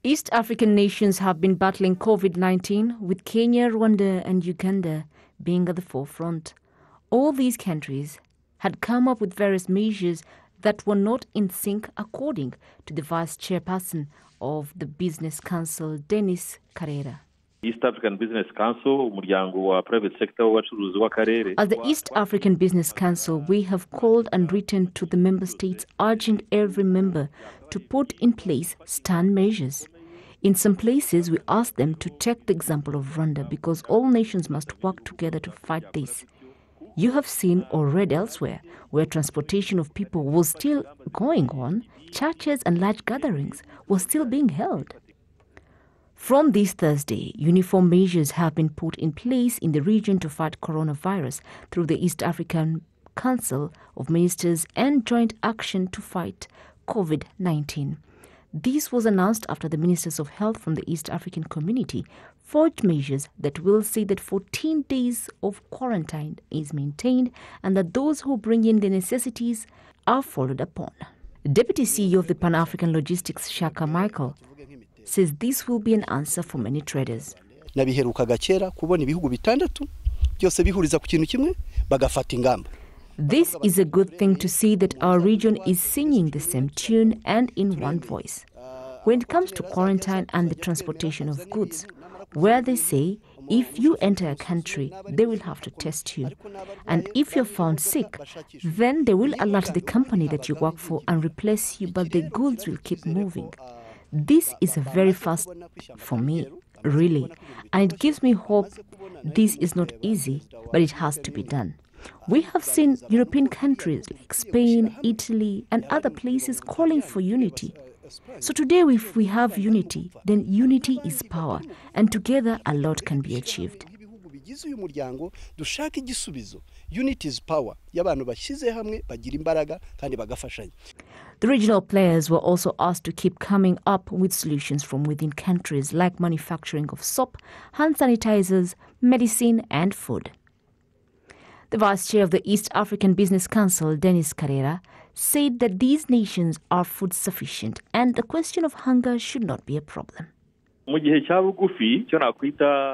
East African nations have been battling COVID-19, with Kenya, Rwanda and Uganda being at the forefront. All these countries had come up with various measures that were not in sync, according to the Vice Chairperson of the Business Council, Dennis Karera. East African Business Council, umuryango wa private sector w'abacuruzi w'akarere. As the East African Business Council, we have called and written to the member states urging every member to put in place stern measures. In some places, we asked them to take the example of Rwanda, because all nations must work together to fight this. You have seen or read elsewhere where transportation of people was still going on, churches and large gatherings were still being held. From this Thursday, uniform measures have been put in place in the region to fight coronavirus through the East African Council of Ministers and Joint Action to Fight COVID-19. This was announced after the Ministers of Health from the East African Community forged measures that will see that 14 days of quarantine is maintained and that those who bring in the necessities are followed upon. Deputy CEO of the Pan-African Logistics, Shaka Michael, says this will be an answer for many traders. Nabiherukaga kera kubona ibihugu bitandatu byose bihuriza ku kintu kimwe bagafata ingamba. This is a good thing to see that our region is singing the same tune and in one voice. When it comes to quarantine and the transportation of goods, where they say if you enter a country, they will have to test you. And if you're found sick, then they will alert the company that you work for and replace you, but the goods will keep moving. This is a very fast for me, really, and it gives me hope. This is not easy, but it has to be done. We have seen European countries like Spain, Italy, and other places calling for unity. So today, if we have unity, then unity is power, and together a lot can be achieved. Unity is power. The regional players were also asked to keep coming up with solutions from within countries, like manufacturing of soap, hand sanitizers, medicine and food. The Vice Chair of the East African Business Council, Dennis Karera, said that these nations are food sufficient and the question of hunger should not be a problem.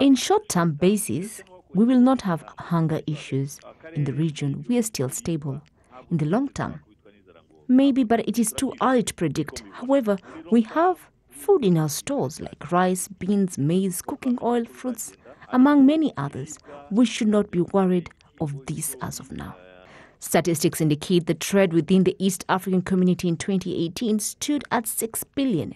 In short-term basis, we will not have hunger issues in the region. We are still stable. In the long term, maybe, but it is too early to predict. However, we have food in our stores like rice, beans, maize, cooking oil, fruits, among many others. We should not be worried of this as of now. Statistics indicate the trade within the East African community in 2018 stood at $6 billion.